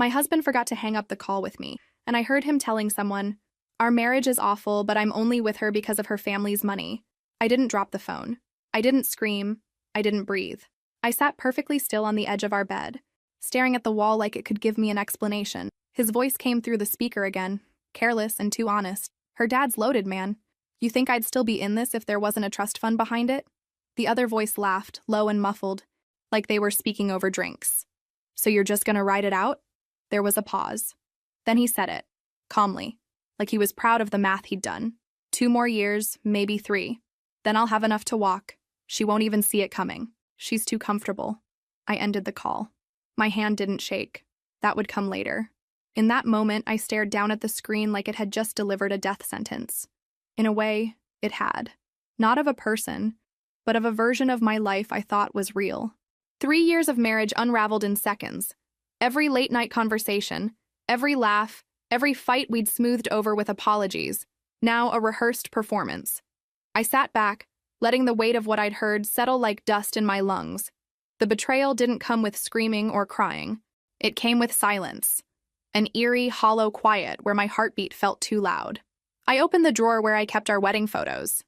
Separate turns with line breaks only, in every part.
My husband forgot to hang up the call with me, and I heard him telling someone, "Our marriage is awful, but I'm only with her because of her family's money." I didn't drop the phone. I didn't scream. I didn't breathe. I sat perfectly still on the edge of our bed, staring at the wall like it could give me an explanation. His voice came through the speaker again, careless and too honest. "Her dad's loaded, man. You think I'd still be in this if there wasn't a trust fund behind it?" The other voice laughed, low and muffled, like they were speaking over drinks. "So you're just gonna ride it out?" There was a pause. Then he said it, calmly, like he was proud of the math he'd done. 2 more years, maybe 3. Then I'll have enough to walk. She won't even see it coming. She's too comfortable. I ended the call. My hand didn't shake. That would come later. In that moment, I stared down at the screen like it had just delivered a death sentence. In a way, it had. Not of a person, but of a version of my life I thought was real. 3 years of marriage unraveled in seconds. Every late-night conversation, every laugh, every fight we'd smoothed over with apologies, now a rehearsed performance. I sat back, letting the weight of what I'd heard settle like dust in my lungs. The betrayal didn't come with screaming or crying. It came with silence. An eerie, hollow quiet where my heartbeat felt too loud. I opened the drawer where I kept our wedding photos.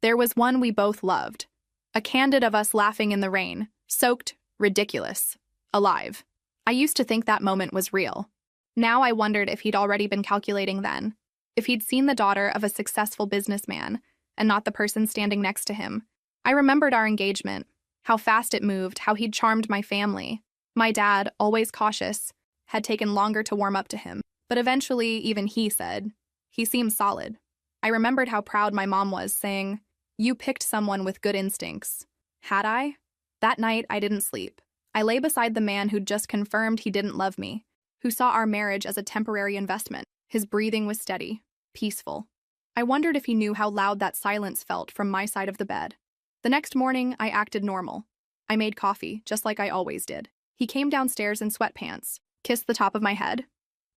There was one we both loved. A candid of us laughing in the rain, soaked, ridiculous, alive. I used to think that moment was real. Now I wondered if he'd already been calculating then. If he'd seen the daughter of a successful businessman and not the person standing next to him. I remembered our engagement, how fast it moved, how he'd charmed my family. My dad, always cautious, had taken longer to warm up to him. But eventually, even he said, "He seems solid." I remembered how proud my mom was, saying, "You picked someone with good instincts." Had I? That night, I didn't sleep. I lay beside the man who'd just confirmed he didn't love me, who saw our marriage as a temporary investment. His breathing was steady, peaceful. I wondered if he knew how loud that silence felt from my side of the bed. The next morning, I acted normal. I made coffee, just like I always did. He came downstairs in sweatpants, kissed the top of my head,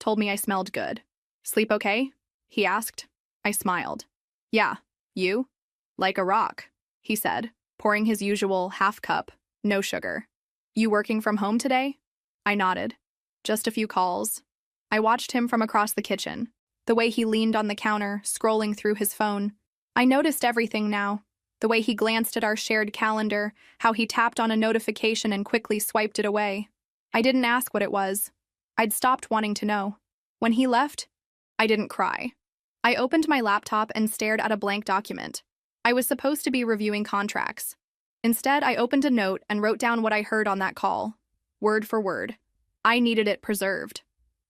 told me I smelled good. "Sleep okay?" he asked. I smiled. "Yeah, you?" "Like a rock," he said, pouring his usual half cup, no sugar. "You working from home today?" I nodded. "Just a few calls." I watched him from across the kitchen, the way he leaned on the counter, scrolling through his phone. I noticed everything now. The way he glanced at our shared calendar, how he tapped on a notification and quickly swiped it away. I didn't ask what it was. I'd stopped wanting to know. When he left, I didn't cry. I opened my laptop and stared at a blank document. I was supposed to be reviewing contracts. Instead, I opened a note and wrote down what I heard on that call, word for word. I needed it preserved.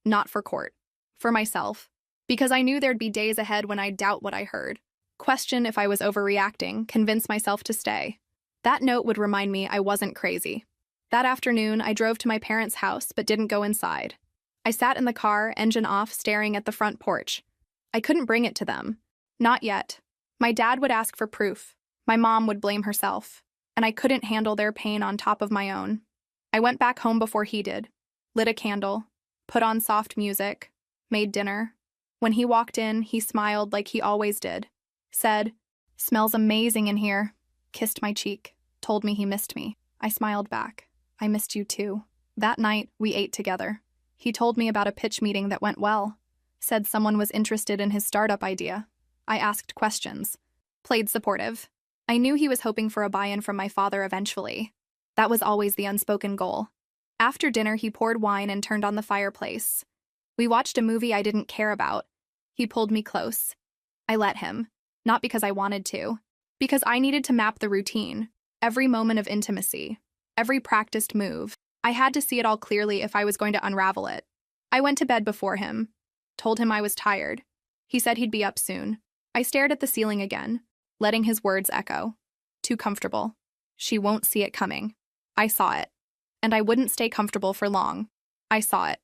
Not for court. For myself. Because I knew there'd be days ahead when I'd doubt what I heard. Question if I was overreacting, convince myself to stay. That note would remind me I wasn't crazy. That afternoon, I drove to my parents' house but didn't go inside. I sat in the car, engine off, staring at the front porch. I couldn't bring it to them. Not yet. My dad would ask for proof. My mom would blame herself. And I couldn't handle their pain on top of my own. I went back home before he did. Lit a candle. Put on soft music. Made dinner. When he walked in, he smiled like he always did. Said, "Smells amazing in here." Kissed my cheek. Told me he missed me. I smiled back. "I missed you too." That night, we ate together. He told me about a pitch meeting that went well. Said someone was interested in his startup idea. I asked questions. Played supportive. I knew he was hoping for a buy-in from my father eventually. That was always the unspoken goal. After dinner, he poured wine and turned on the fireplace. We watched a movie I didn't care about. He pulled me close. I let him. Not because I wanted to. Because I needed to map the routine. Every moment of intimacy. Every practiced move. I had to see it all clearly if I was going to unravel it. I went to bed before him. Told him I was tired. He said he'd be up soon. I stared at the ceiling again, letting his words echo. Too comfortable. She won't see it coming. I saw it. And I wouldn't stay comfortable for long. I saw it.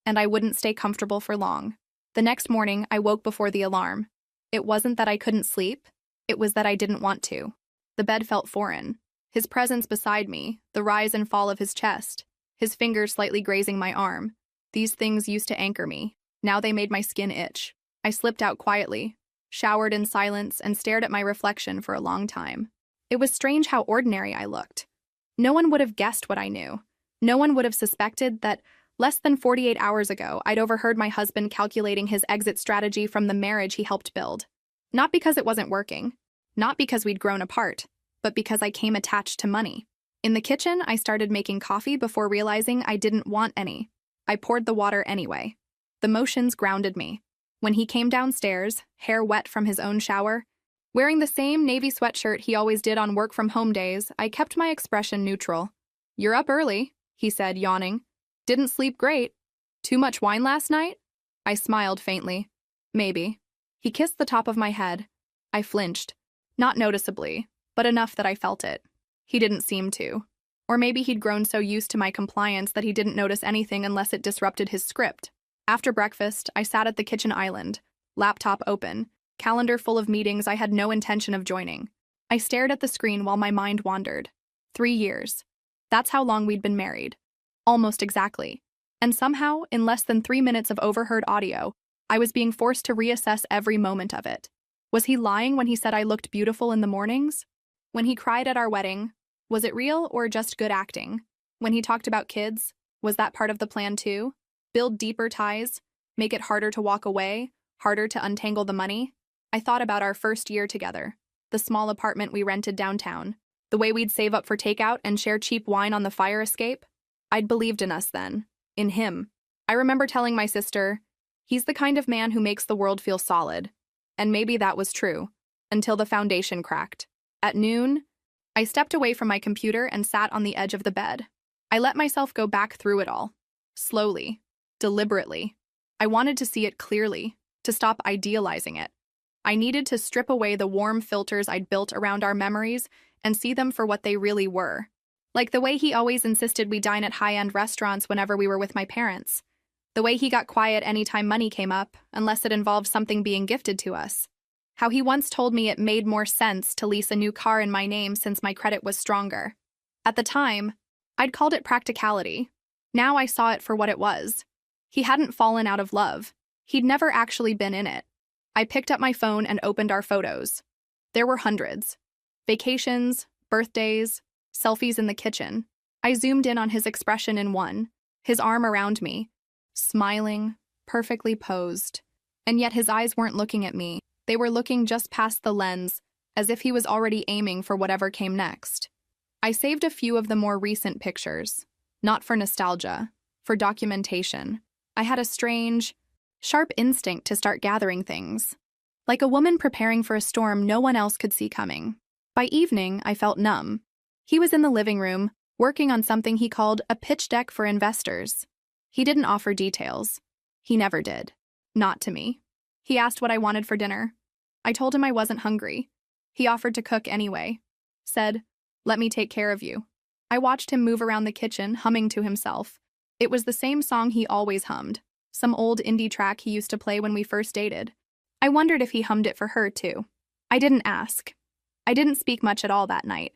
And I wouldn't stay comfortable for long. The next morning, I woke before the alarm. It wasn't that I couldn't sleep. It was that I didn't want to. The bed felt foreign. His presence beside me, the rise and fall of his chest, his fingers slightly grazing my arm. These things used to anchor me. Now they made my skin itch. I slipped out quietly, showered in silence, and stared at my reflection for a long time. It was strange how ordinary I looked. No one would have guessed what I knew. No one would have suspected that, Less than 48 hours ago, I'd overheard my husband calculating his exit strategy from the marriage he helped build. Not because it wasn't working, not because we'd grown apart, but because I came attached to money. In the kitchen, I started making coffee before realizing I didn't want any. I poured the water anyway. The motions grounded me. When he came downstairs, hair wet from his own shower, wearing the same navy sweatshirt he always did on work-from-home days, I kept my expression neutral. "You're up early," he said, yawning. "Didn't sleep great. Too much wine last night?" I smiled faintly. "Maybe." He kissed the top of my head. I flinched. Not noticeably, but enough that I felt it. He didn't seem to. Or maybe he'd grown so used to my compliance that he didn't notice anything unless it disrupted his script. After breakfast, I sat at the kitchen island, laptop open, calendar full of meetings I had no intention of joining. I stared at the screen while my mind wandered. 3 years. That's how long we'd been married. Almost exactly. And somehow, in less than 3 minutes of overheard audio, I was being forced to reassess every moment of it. Was he lying when he said I looked beautiful in the mornings? When he cried at our wedding, was it real or just good acting? When he talked about kids, was that part of the plan too? Build deeper ties? Make it harder to walk away? Harder to untangle the money? I thought about our first year together, the small apartment we rented downtown, the way we'd save up for takeout and share cheap wine on the fire escape. I'd believed in us then, in him. I remember telling my sister, "He's the kind of man who makes the world feel solid." And maybe that was true, until the foundation cracked. At noon, I stepped away from my computer and sat on the edge of the bed. I let myself go back through it all. Slowly, deliberately. I wanted to see it clearly, to stop idealizing it. I needed to strip away the warm filters I'd built around our memories and see them for what they really were. Like the way he always insisted we dine at high-end restaurants whenever we were with my parents. The way he got quiet anytime money came up, unless it involved something being gifted to us. How he once told me it made more sense to lease a new car in my name since my credit was stronger. At the time, I'd called it practicality. Now I saw it for what it was. He hadn't fallen out of love. He'd never actually been in it. I picked up my phone and opened our photos. There were hundreds. Vacations, birthdays, selfies in the kitchen. I zoomed in on his expression in one, his arm around me, smiling, perfectly posed. And yet his eyes weren't looking at me. They were looking just past the lens, as if he was already aiming for whatever came next. I saved a few of the more recent pictures, not for nostalgia, for documentation. I had a strange, sharp instinct to start gathering things. Like a woman preparing for a storm no one else could see coming. By evening, I felt numb. He was in the living room, working on something he called a pitch deck for investors. He didn't offer details. He never did. Not to me. He asked what I wanted for dinner. I told him I wasn't hungry. He offered to cook anyway. Said, "Let me take care of you." I watched him move around the kitchen, humming to himself. It was the same song he always hummed, some old indie track he used to play when we first dated. I wondered if he hummed it for her, too. I didn't ask. I didn't speak much at all that night,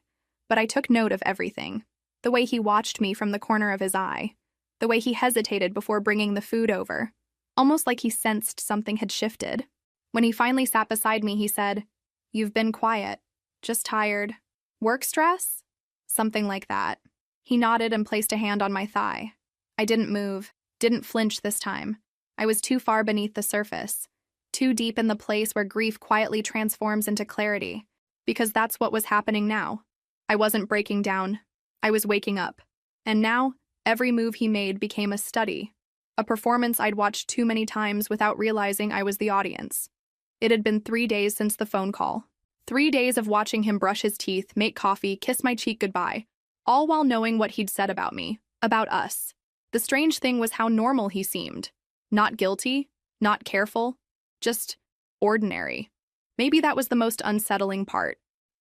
but I took note of everything. The way he watched me from the corner of his eye. The way he hesitated before bringing the food over. Almost like he sensed something had shifted. When he finally sat beside me, he said, "You've been quiet. Just tired. Work stress?" Something like that. He nodded and placed a hand on my thigh. I didn't move, didn't flinch this time. I was too far beneath the surface. Too deep in the place where grief quietly transforms into clarity. Because that's what was happening now. I wasn't breaking down. I was waking up. And now, every move he made became a study. A performance I'd watched too many times without realizing I was the audience. It had been 3 days since the phone call. 3 days of watching him brush his teeth, make coffee, kiss my cheek goodbye, all while knowing what he'd said about me, about us. The strange thing was how normal he seemed. Not guilty, not careful, just ordinary. Maybe that was the most unsettling part.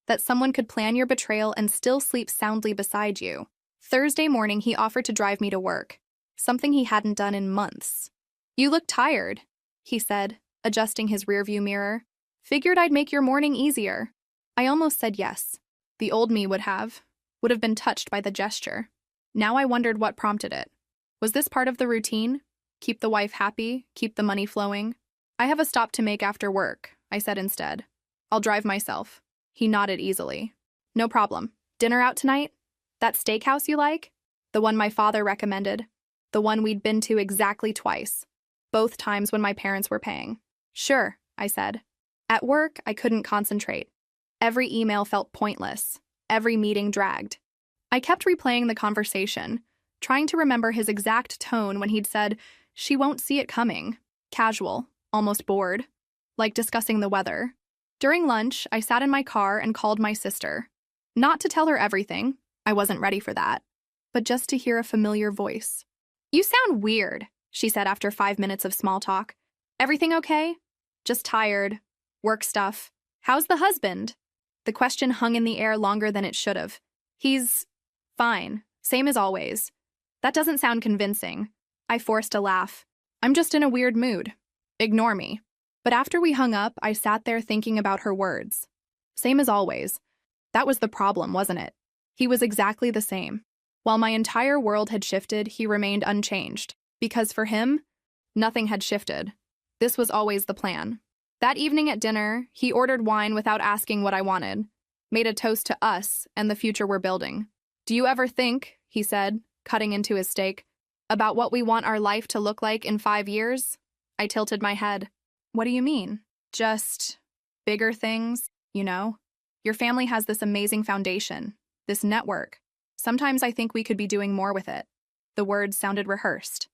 That someone could plan your betrayal and still sleep soundly beside you. Thursday morning, he offered to drive me to work. Something he hadn't done in months. "You look tired," he said, adjusting his rearview mirror. "Figured I'd make your morning easier." I almost said yes. The old me would have been touched by the gesture. Now I wondered what prompted it. Was this part of the routine? Keep the wife happy, keep the money flowing? "I have a stop to make after work," I said instead. "I'll drive myself." He nodded easily. "No problem. Dinner out tonight? That steakhouse you like? The one my father recommended? the one we'd been to exactly twice, both times when my parents were paying. Sure, I said. At work, I couldn't concentrate. Every email felt pointless. Every meeting dragged. I kept replaying the conversation, trying to remember his exact tone when he'd said, "She won't see it coming." Casual, almost bored, like discussing the weather. During lunch, I sat in my car and called my sister. Not to tell her everything, I wasn't ready for that, but just to hear a familiar voice. "You sound weird," she said after 5 minutes of small talk. "Everything okay?" "Just tired. Work stuff." "How's the husband?" The question hung in the air longer than it should have. "He's fine, same as always." That doesn't sound convincing. I forced a laugh. "I'm just in a weird mood. Ignore me." But after we hung up, I sat there thinking about her words. Same as always. That was the problem, wasn't it? He was exactly the same. While my entire world had shifted, he remained unchanged. Because for him, nothing had shifted. This was always the plan. That evening at dinner, he ordered wine without asking what I wanted, made a toast to us and the future we're building. "Do you ever think," he said, cutting into his steak, "about what we want our life to look like in 5 years?" I tilted my head. "What do you mean?" "Just bigger things, you know? Your family has this amazing foundation, this network. Sometimes I think we could be doing more with it." The words sounded rehearsed,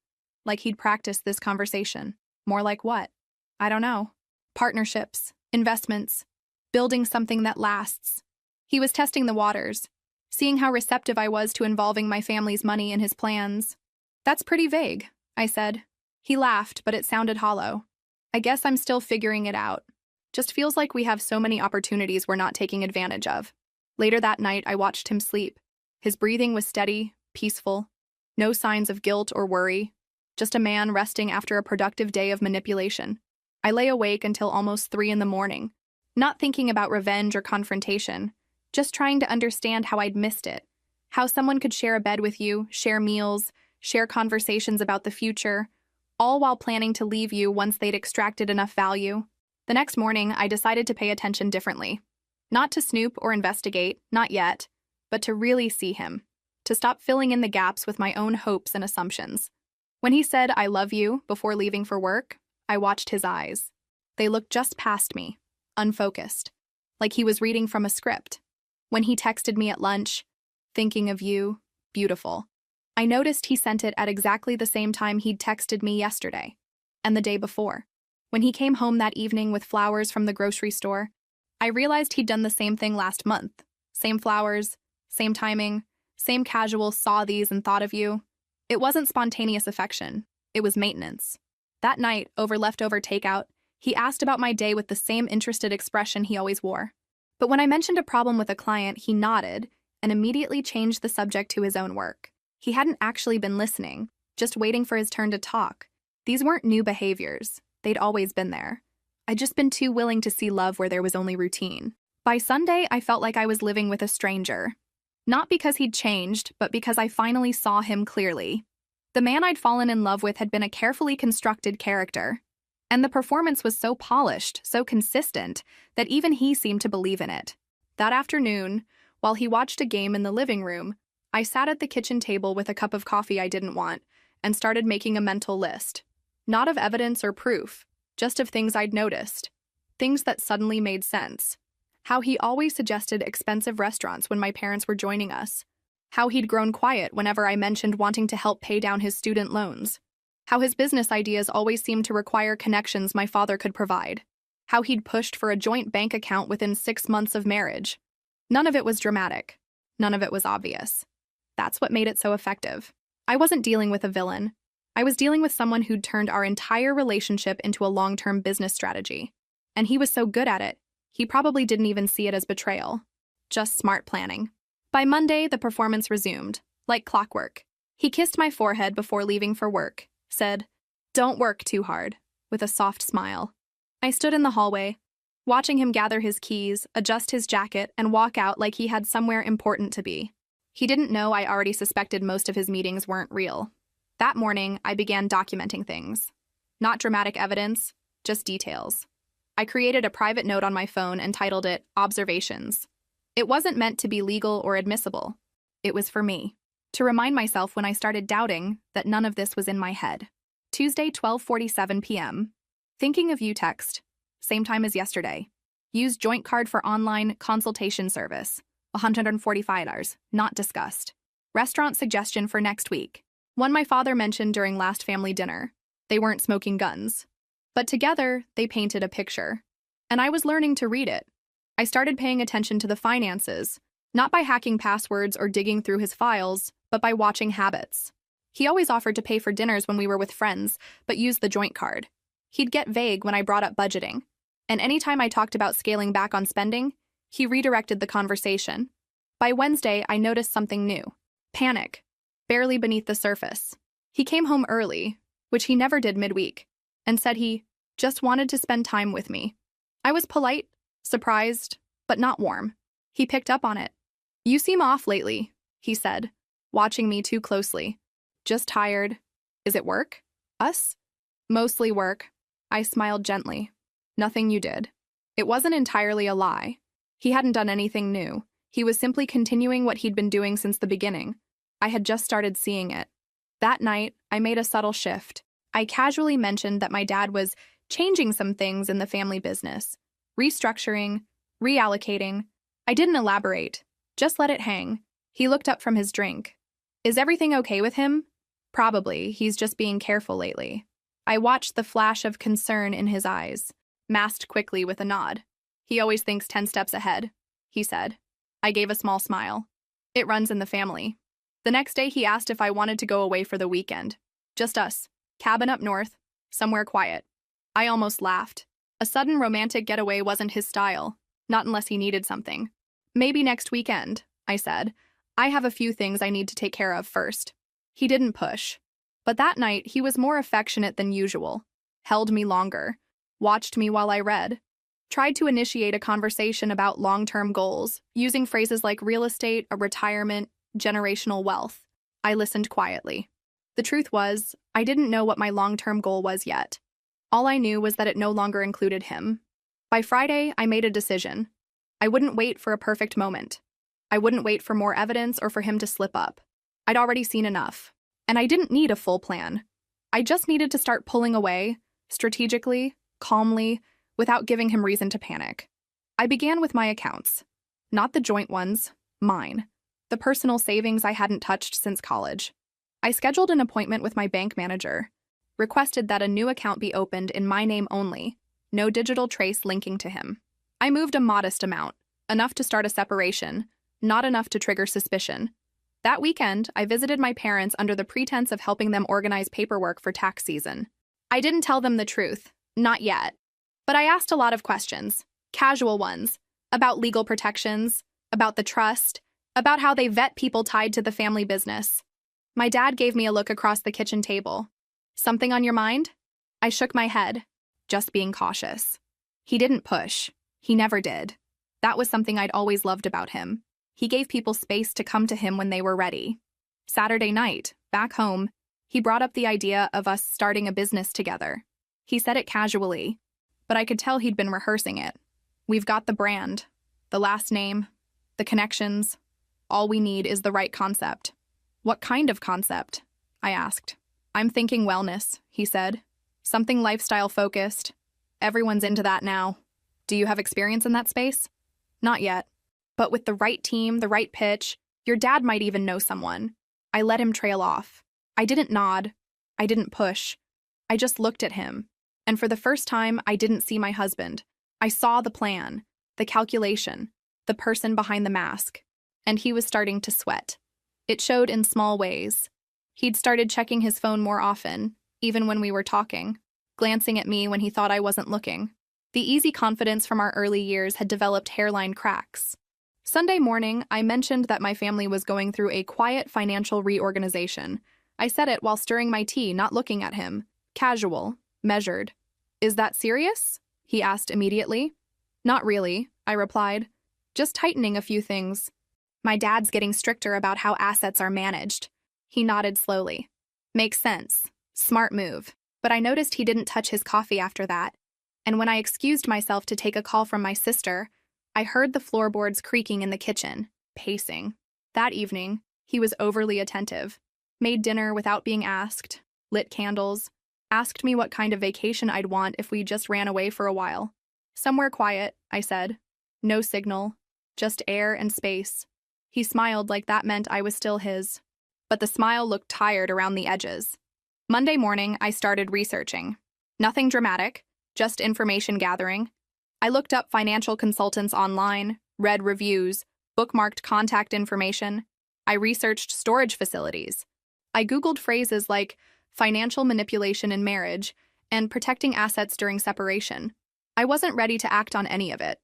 like he'd practiced this conversation. More like what? I don't know. Partnerships, investments, building something that lasts. He was testing the waters, seeing how receptive I was to involving my family's money in his plans. "That's pretty vague," I said. He laughed, but it sounded hollow. "I guess I'm still figuring it out. Just feels like we have so many opportunities we're not taking advantage of." Later that night, I watched him sleep. His breathing was steady, peaceful. No signs of guilt or worry. Just a man resting after a productive day of manipulation. I lay awake until almost 3 in the morning, not thinking about revenge or confrontation, just trying to understand how I'd missed it. How someone could share a bed with you, share meals, share conversations about the future, all while planning to leave you once they'd extracted enough value. The next morning, I decided to pay attention differently. Not to snoop or investigate, not yet, but to really see him. To stop filling in the gaps with my own hopes and assumptions. When he said, "I love you," before leaving for work, I watched his eyes. They looked just past me, unfocused, like he was reading from a script. When he texted me at lunch, "Thinking of you, beautiful," I noticed he sent it at exactly the same time he'd texted me yesterday, and the day before. When he came home that evening with flowers from the grocery store, I realized he'd done the same thing last month. Same flowers, same timing, same casual "saw these and thought of you." It wasn't spontaneous affection, it was maintenance. That night, over leftover takeout, he asked about my day with the same interested expression he always wore. But when I mentioned a problem with a client, he nodded and immediately changed the subject to his own work. He hadn't actually been listening, just waiting for his turn to talk. These weren't new behaviors. They'd always been there. I'd just been too willing to see love where there was only routine. By Sunday, I felt like I was living with a stranger. Not because he'd changed, but because I finally saw him clearly. The man I'd fallen in love with had been a carefully constructed character. And the performance was so polished, so consistent, that even he seemed to believe in it. That afternoon, while he watched a game in the living room, I sat at the kitchen table with a cup of coffee I didn't want and started making a mental list. Not of evidence or proof, just of things I'd noticed. Things that suddenly made sense. How he always suggested expensive restaurants when my parents were joining us. How he'd grown quiet whenever I mentioned wanting to help pay down his student loans. How his business ideas always seemed to require connections my father could provide. How he'd pushed for a joint bank account within 6 months of marriage. None of it was dramatic. None of it was obvious. That's what made it so effective. I wasn't dealing with a villain. I was dealing with someone who'd turned our entire relationship into a long-term business strategy. And he was so good at it, he probably didn't even see it as betrayal. Just smart planning. By Monday, the performance resumed, like clockwork. He kissed my forehead before leaving for work, said, "Don't work too hard," with a soft smile. I stood in the hallway, watching him gather his keys, adjust his jacket, and walk out like he had somewhere important to be. He didn't know I already suspected most of his meetings weren't real. That morning, I began documenting things. Not dramatic evidence, just details. I created a private note on my phone and titled it Observations. It wasn't meant to be legal or admissible. It was for me. to remind myself when I started doubting that none of this was in my head. Tuesday, 12:47 p.m. Thinking of you text. Same time as yesterday. Use joint card for online consultation service. $145, not discussed. Restaurant suggestion for next week. One my father mentioned during last family dinner. They weren't smoking guns. But together, they painted a picture. And I was learning to read it. I started paying attention to the finances, not by hacking passwords or digging through his files, but by watching habits. He always offered to pay for dinners when we were with friends, but used the joint card. He'd get vague when I brought up budgeting. And anytime I talked about scaling back on spending, he redirected the conversation. By Wednesday, I noticed something new. Panic. Barely beneath the surface. He came home early, which he never did midweek, and said he just wanted to spend time with me. I was polite, surprised, but not warm. He picked up on it. You seem off lately, he said, watching me too closely. Just tired. Is it work? Us? Mostly work. I smiled gently. Nothing you did. It wasn't entirely a lie. He hadn't done anything new. He was simply continuing what he'd been doing since the beginning. I had just started seeing it. That night, I made a subtle shift. I casually mentioned that my dad was changing some things in the family business. Restructuring, reallocating. I didn't elaborate. Just let it hang. He looked up from his drink. Is everything okay with him? Probably. He's just being careful lately. I watched the flash of concern in his eyes, masked quickly with a nod. He always thinks 10 steps ahead, he said. I gave a small smile. It runs in the family. The next day he asked if I wanted to go away for the weekend. Just us. Cabin up north. Somewhere quiet. I almost laughed. A sudden romantic getaway wasn't his style. Not unless he needed something. Maybe next weekend, I said. I have a few things I need to take care of first. He didn't push. But that night, he was more affectionate than usual. Held me longer. Watched me while I read. Tried to initiate a conversation about long-term goals, using phrases like real estate, a retirement, generational wealth. I listened quietly. The truth was, I didn't know what my long-term goal was yet. All I knew was that it no longer included him. By Friday, I made a decision. I wouldn't wait for a perfect moment. I wouldn't wait for more evidence or for him to slip up. I'd already seen enough. And I didn't need a full plan. I just needed to start pulling away, strategically, calmly, without giving him reason to panic. I began with my accounts. Not the joint ones, mine. The personal savings I hadn't touched since college. I scheduled an appointment with my bank manager. Requested that a new account be opened in my name only, no digital trace linking to him. I moved a modest amount, enough to start a separation, not enough to trigger suspicion. That weekend, I visited my parents under the pretense of helping them organize paperwork for tax season. I didn't tell them the truth, not yet. But I asked a lot of questions, casual ones, about legal protections, about the trust, about how they vet people tied to the family business. My dad gave me a look across the kitchen table. Something on your mind? I shook my head, just being cautious. He didn't push. He never did. That was something I'd always loved about him. He gave people space to come to him when they were ready. Saturday night, back home, he brought up the idea of us starting a business together. He said it casually, but I could tell he'd been rehearsing it. We've got the brand, the last name, the connections. All we need is the right concept. What kind of concept? I asked. I'm thinking wellness, he said. Something lifestyle-focused. Everyone's into that now. Do you have experience in that space? Not yet. But with the right team, the right pitch, your dad might even know someone. I let him trail off. I didn't nod. I didn't push. I just looked at him. And for the first time, I didn't see my husband. I saw the plan, the calculation, the person behind the mask. And he was starting to sweat. It showed in small ways. He'd started checking his phone more often, even when we were talking, glancing at me when he thought I wasn't looking. The easy confidence from our early years had developed hairline cracks. Sunday morning, I mentioned that my family was going through a quiet financial reorganization. I said it while stirring my tea, not looking at him. Casual, measured. Is that serious? He asked immediately. Not really, I replied. Just tightening a few things. My dad's getting stricter about how assets are managed. He nodded slowly. Makes sense. Smart move. But I noticed he didn't touch his coffee after that. And when I excused myself to take a call from my sister, I heard the floorboards creaking in the kitchen, pacing. That evening, He was overly attentive, made dinner without being asked, lit candles, asked me what kind of vacation I'd want if we just ran away for a while. Somewhere quiet, I said. No signal, just air and space. He smiled like that meant I was still his. But the smile looked tired around the edges. Monday morning, I started researching. Nothing dramatic, just information gathering. I looked up financial consultants online, read reviews, bookmarked contact information. I researched storage facilities. I Googled phrases like financial manipulation in marriage and protecting assets during separation. I wasn't ready to act on any of it,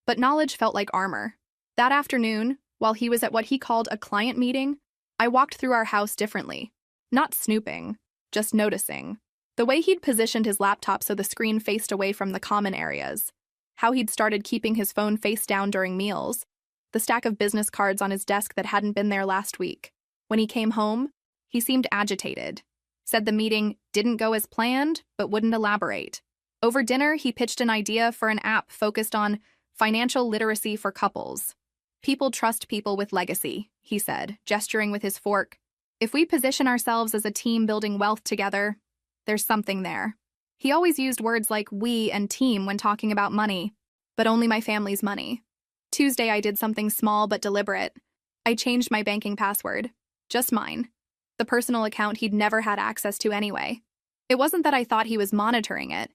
but knowledge felt like armor. That afternoon, while he was at what he called a client meeting, I walked through our house differently. Not snooping, just noticing. The way he'd positioned his laptop so the screen faced away from the common areas. How he'd started keeping his phone face down during meals. The stack of business cards on his desk that hadn't been there last week. When he came home, he seemed agitated. Said the meeting didn't go as planned, but wouldn't elaborate. Over dinner, he pitched an idea for an app focused on financial literacy for couples. People trust people with legacy, he said, gesturing with his fork. If we position ourselves as a team building wealth together, there's something there. He always used words like we and team when talking about money, but only my family's money. Tuesday, I did something small but deliberate. I changed my banking password. Just mine. The personal account he'd never had access to anyway. It wasn't that I thought he was monitoring it,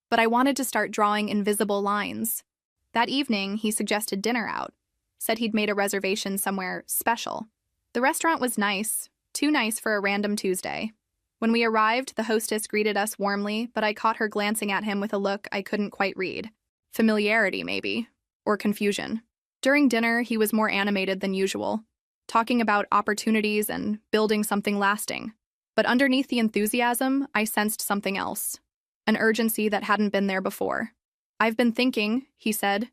but I wanted to start drawing invisible lines. That evening, he suggested dinner out. Said he'd made a reservation somewhere special. The restaurant was nice, too nice for a random Tuesday. When we arrived, the hostess greeted us warmly, but I caught her glancing at him with a look I couldn't quite read. Familiarity, maybe. Or confusion. During dinner, he was more animated than usual, talking about opportunities and building something lasting. But underneath the enthusiasm, I sensed something else. An urgency that hadn't been there before. I've been thinking, he said,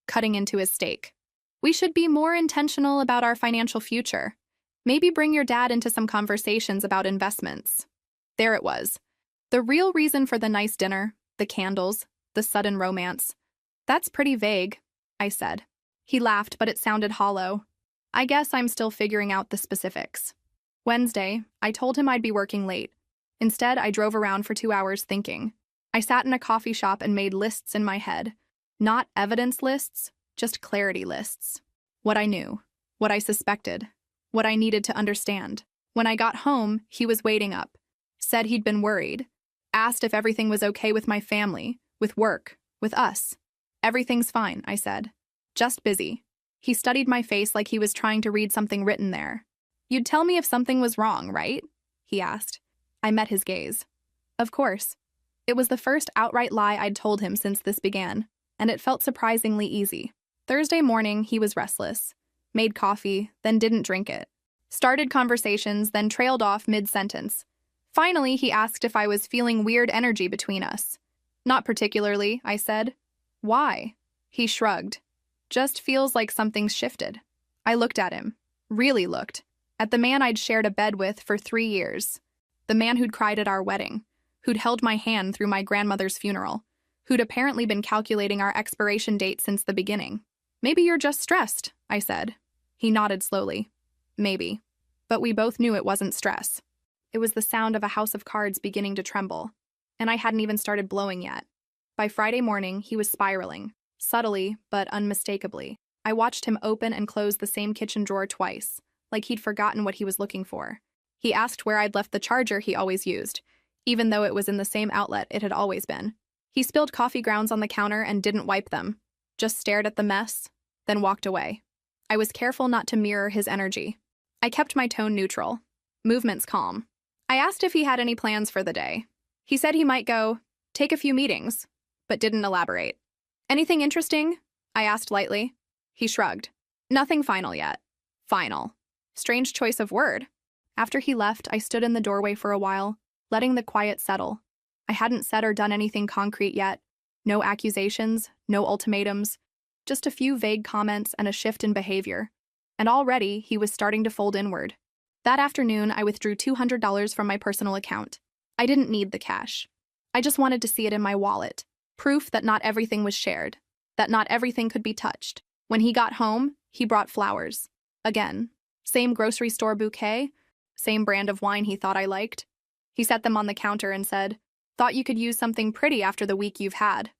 cutting into his steak. We should be more intentional about our financial future. Maybe bring your dad into some conversations about investments. There it was. The real reason for the nice dinner, the candles, the sudden romance. That's pretty vague, I said. He laughed, but it sounded hollow. I guess I'm still figuring out the specifics. Wednesday, I told him I'd be working late. Instead, I drove around for 2 hours thinking. I sat in a coffee shop and made lists in my head. Not evidence lists, just clarity lists. What I knew, what I suspected, what I needed to understand. When I got home, he was waiting up. Said he'd been worried. Asked if everything was okay with my family, with work, with us. Everything's fine, I said. Just busy. He studied my face like he was trying to read something written there. You'd tell me if something was wrong, right? He asked. I met his gaze. Of course. It was the first outright lie I'd told him since this began, and it felt surprisingly easy. Thursday morning, he was restless. Made coffee, then didn't drink it. Started conversations, then trailed off mid-sentence. Finally, he asked if I was feeling weird energy between us. Not particularly, I said. Why? He shrugged. Just feels like something's shifted. I looked at him. Really looked. At the man I'd shared a bed with for 3 years. The man who'd cried at our wedding. Who'd held my hand through my grandmother's funeral. Who'd apparently been calculating our expiration date since the beginning. Maybe you're just stressed, I said. He nodded slowly. Maybe. But we both knew it wasn't stress. It was the sound of a house of cards beginning to tremble. And I hadn't even started blowing yet. By Friday morning, he was spiraling. Subtly, but unmistakably. I watched him open and close the same kitchen drawer twice, like he'd forgotten what he was looking for. He asked where I'd left the charger he always used, even though it was in the same outlet it had always been. He spilled coffee grounds on the counter and didn't wipe them, just stared at the mess, then walked away. I was careful not to mirror his energy. I kept my tone neutral, movements calm. I asked if he had any plans for the day. He said he might go, take a few meetings, but didn't elaborate. Anything interesting? I asked lightly. He shrugged. Nothing final yet. Final. Strange choice of word. After he left, I stood in the doorway for a while, letting the quiet settle. I hadn't said or done anything concrete yet. No accusations, no ultimatums, just a few vague comments and a shift in behavior. And already, he was starting to fold inward. That afternoon, I withdrew $200 from my personal account. I didn't need the cash. I just wanted to see it in my wallet. Proof that not everything was shared, that not everything could be touched. When he got home, he brought flowers. Again. Same grocery store bouquet, same brand of wine he thought I liked. He set them on the counter and said, "Thought you could use something pretty after the week you've had."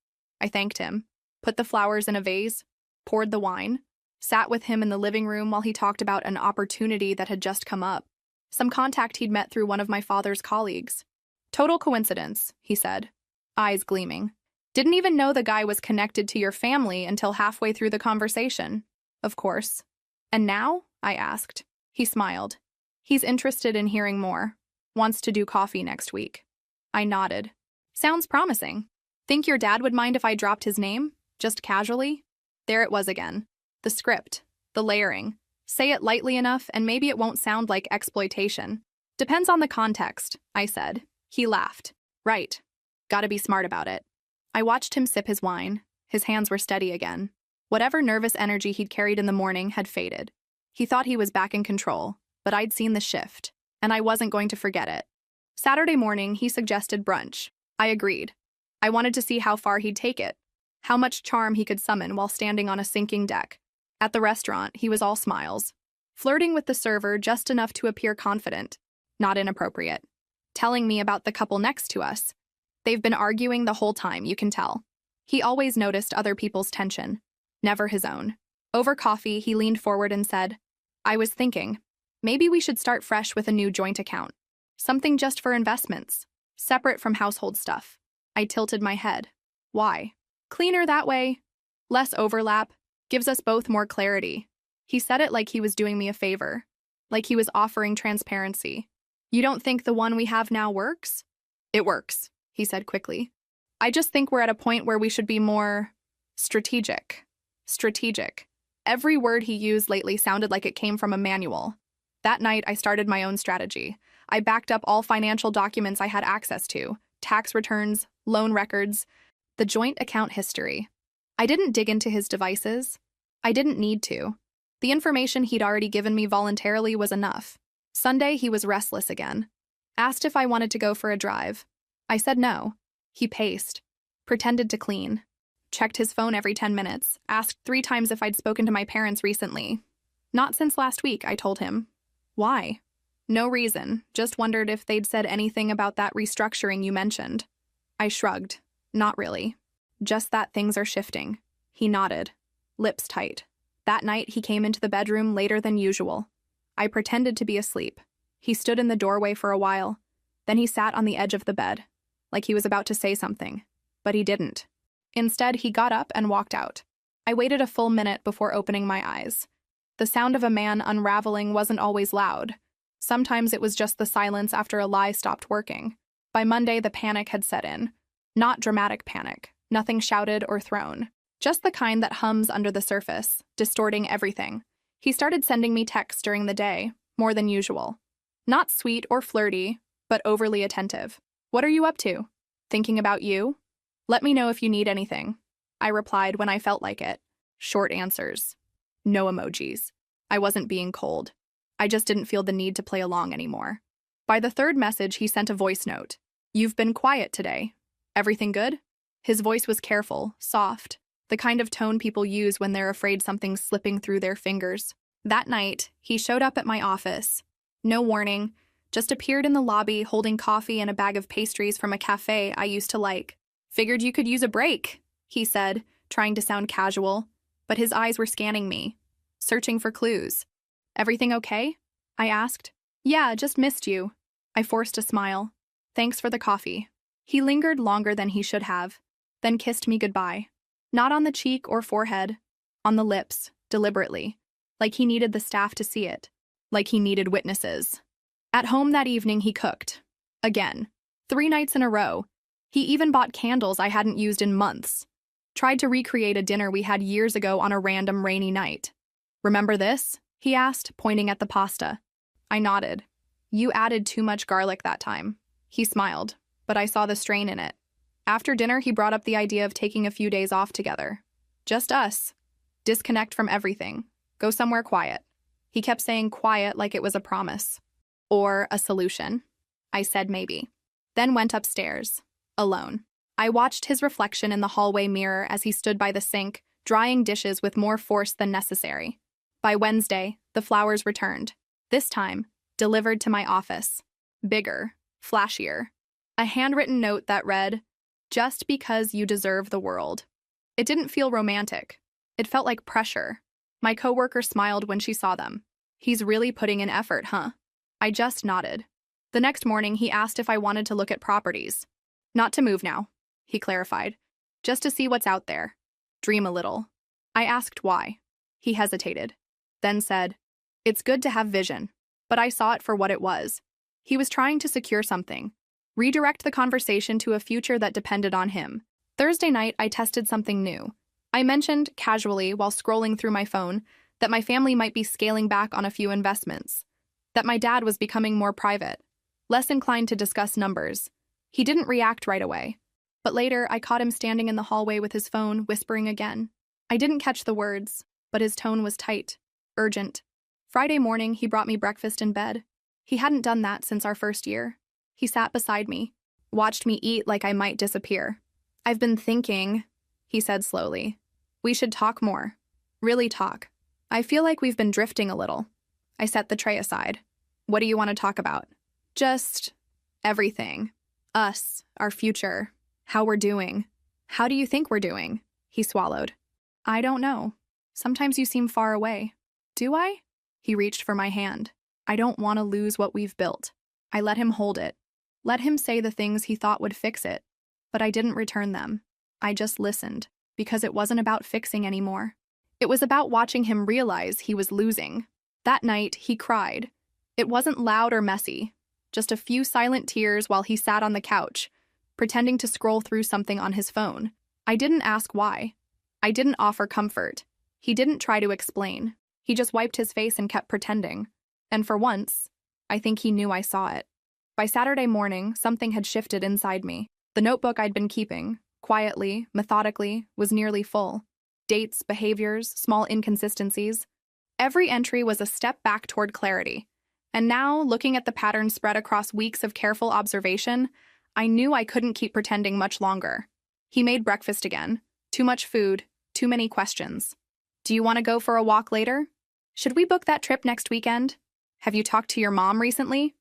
I thanked him, put the flowers in a vase, poured the wine, sat with him in the living room while he talked about an opportunity that had just come up. Some contact he'd met through one of my father's colleagues. "Total coincidence," he said, eyes gleaming. "Didn't even know the guy was connected to your family until halfway through the conversation." Of course. "And now?" I asked. He smiled. "He's interested in hearing more. Wants to do coffee next week." I nodded. "Sounds promising. Think your dad would mind if I dropped his name? Just casually?" There it was again. The script. The layering. Say it lightly enough and maybe it won't sound like exploitation. "Depends on the context," I said. He laughed. "Right. Gotta be smart about it." I watched him sip his wine. His hands were steady again. Whatever nervous energy he'd carried in the morning had faded. He thought he was back in control, but I'd seen the shift, and I wasn't going to forget it. Saturday morning, he suggested brunch. I agreed. I wanted to see how far he'd take it, how much charm he could summon while standing on a sinking deck. At the restaurant, he was all smiles, flirting with the server just enough to appear confident, not inappropriate, telling me about the couple next to us. They've been arguing the whole time, you can tell. He always noticed other people's tension, never his own. Over coffee, he leaned forward and said, "I was thinking, maybe we should start fresh with a new joint account. Something just for investments, separate from household stuff." I tilted my head. "Why?" "Cleaner that way. Less overlap. Gives us both more clarity." He said it like he was doing me a favor, like he was offering transparency. "You don't think the one we have now works?" "It works," he said quickly. "I just think we're at a point where we should be more strategic." Strategic. Every word he used lately sounded like it came from a manual. That night, I started my own strategy. I backed up all financial documents I had access to, tax returns, loan records, the joint account history. I didn't dig into his devices. I didn't need to. The information he'd already given me voluntarily was enough. Sunday, he was restless again. Asked if I wanted to go for a drive. I said no. He paced, pretended to clean, checked his phone every 10 minutes, asked 3 times if I'd spoken to my parents recently. "Not since last week," I told him. "Why?" "No reason, just wondered if they'd said anything about that restructuring you mentioned." I shrugged. "Not really. Just that things are shifting." He nodded, lips tight. That night, he came into the bedroom later than usual. I pretended to be asleep. He stood in the doorway for a while. Then he sat on the edge of the bed, like he was about to say something, but he didn't. Instead, he got up and walked out. I waited a full minute before opening my eyes. The sound of a man unraveling wasn't always loud. Sometimes it was just the silence after a lie stopped working. By Monday, the panic had set in. Not dramatic panic, nothing shouted or thrown. Just the kind that hums under the surface, distorting everything. He started sending me texts during the day, more than usual. Not sweet or flirty, but overly attentive. "What are you up to?" "Thinking about you. Let me know if you need anything." I replied when I felt like it. Short answers. No emojis. I wasn't being cold. I just didn't feel the need to play along anymore. By the 3rd message, he sent a voice note. "You've been quiet today. Everything good?" His voice was careful, soft, the kind of tone people use when they're afraid something's slipping through their fingers. That night, he showed up at my office. No warning, just appeared in the lobby holding coffee and a bag of pastries from a cafe I used to like. "Figured you could use a break," he said, trying to sound casual, but his eyes were scanning me, searching for clues. "Everything okay?" I asked. "Yeah, just missed you." I forced a smile. "Thanks for the coffee." He lingered longer than he should have, then kissed me goodbye. Not on the cheek or forehead, on the lips, deliberately, like he needed the staff to see it, like he needed witnesses. At home that evening, he cooked. Again. 3 nights in a row. He even bought candles I hadn't used in months. Tried to recreate a dinner we had years ago on a random rainy night. "Remember this?" he asked, pointing at the pasta. I nodded. "You added too much garlic that time." He smiled, but I saw the strain in it. After dinner, he brought up the idea of taking a few days off together. Just us. Disconnect from everything. Go somewhere quiet. He kept saying quiet like it was a promise. Or a solution. I said maybe. Then went upstairs. Alone. I watched his reflection in the hallway mirror as he stood by the sink, drying dishes with more force than necessary. By Wednesday, The flowers returned. This time, delivered to my office. Bigger, flashier. A handwritten note that read, "Just because you deserve the world." It didn't feel romantic. It felt like pressure. My coworker smiled when she saw them. "He's really putting in effort, huh?" I just nodded. The next morning, he asked if I wanted to look at properties. "Not to move now," he clarified. "Just to see what's out there. Dream a little." I asked why. He hesitated, then said, "It's good to have vision." But I saw it for what it was. He was trying to secure something, redirect the conversation to a future that depended on him. Thursday night, I tested something new. I mentioned, casually while scrolling through my phone, that my family might be scaling back on a few investments, that my dad was becoming more private, less inclined to discuss numbers. He didn't react right away, but later I caught him standing in the hallway with his phone, whispering again. I didn't catch the words, but his tone was tight, urgent. Friday morning, he brought me breakfast in bed. He hadn't done that since our first year. He sat beside me, watched me eat like I might disappear. "I've been thinking," he said slowly. "We should talk more. Really talk. I feel like we've been drifting a little." I set the tray aside. "What do you want to talk about?" "Just everything. Us, our future, how we're doing." "How do you think we're doing?" He swallowed. "I don't know. Sometimes you seem far away." "Do I?" He reached for my hand. "I don't want to lose what we've built." I let him hold it. Let him say the things he thought would fix it. But I didn't return them. I just listened, because it wasn't about fixing anymore. It was about watching him realize he was losing. That night, he cried. It wasn't loud or messy, just a few silent tears while he sat on the couch, pretending to scroll through something on his phone. I didn't ask why. I didn't offer comfort. He didn't try to explain. He just wiped his face and kept pretending. And for once, I think he knew I saw it. By Saturday morning, something had shifted inside me. The notebook I'd been keeping, quietly, methodically, was nearly full. Dates, behaviors, small inconsistencies. Every entry was a step back toward clarity. And now, looking at the pattern spread across weeks of careful observation, I knew I couldn't keep pretending much longer. He made breakfast again. Too much food, too many questions. "Do you want to go for a walk later? Should we book that trip next weekend? Have you talked to your mom recently?"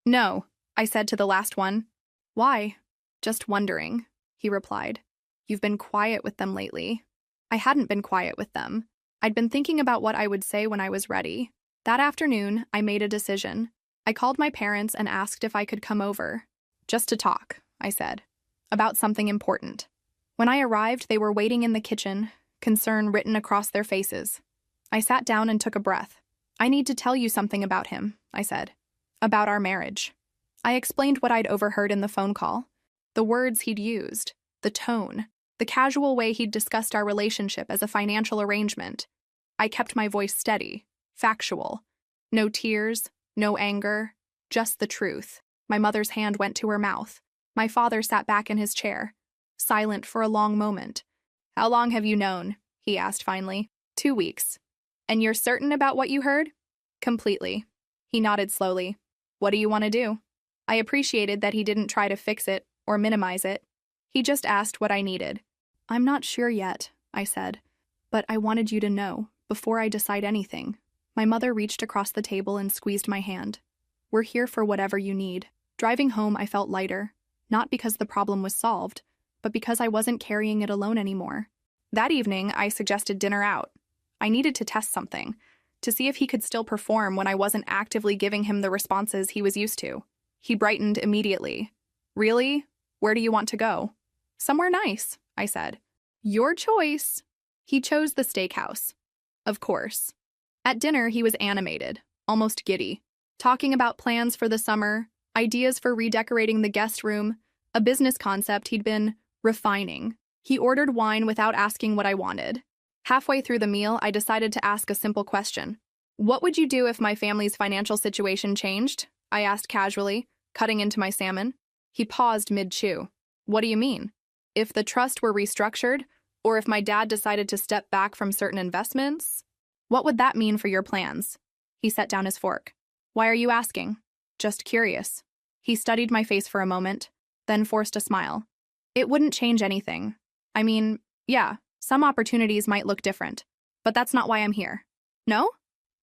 "No," I said to the last one. "Why?" "Just wondering," he replied. "You've been quiet with them lately." I hadn't been quiet with them. I'd been thinking about what I would say when I was ready. That afternoon, I made a decision. I called my parents and asked if I could come over. "Just to talk," I said, "about something important." When I arrived, they were waiting in the kitchen, concern written across their faces. I sat down and took a breath. "I need to tell you something about him," I said. "About our marriage." I explained what I'd overheard in the phone call. The words he'd used, the tone, the casual way he'd discussed our relationship as a financial arrangement. I kept my voice steady, factual. No tears, no anger, just the truth. My mother's hand went to her mouth. My father sat back in his chair, silent for a long moment. "How long have you known?" he asked finally. 2 weeks. "And you're certain about what you heard?" "Completely." He nodded slowly. "What do you want to do?" I appreciated that he didn't try to fix it or minimize it. He just asked what I needed. "I'm not sure yet," I said, "but I wanted you to know, before I decide anything." My mother reached across the table and squeezed my hand. "We're here for whatever you need." Driving home, I felt lighter, not because the problem was solved, but because I wasn't carrying it alone anymore. That evening, I suggested dinner out. I needed to test something, to see if he could still perform when I wasn't actively giving him the responses he was used to. He brightened immediately. "Really? Where do you want to go?" "Somewhere nice," I said. "Your choice." He chose the steakhouse. Of course. At dinner, he was animated, almost giddy, talking about plans for the summer, ideas for redecorating the guest room, a business concept he'd been refining. He ordered wine without asking what I wanted. Halfway through the meal, I decided to ask a simple question. "What would you do if my family's financial situation changed?" I asked casually, cutting into my salmon. He paused mid-chew. "What do you mean? If the trust were restructured, or if my dad decided to step back from certain investments? What would that mean for your plans?" He set down his fork. "Why are you asking?" "Just curious." He studied my face for a moment, then forced a smile. "It wouldn't change anything. I mean, yeah, some opportunities might look different, but that's not why I'm here." "No?"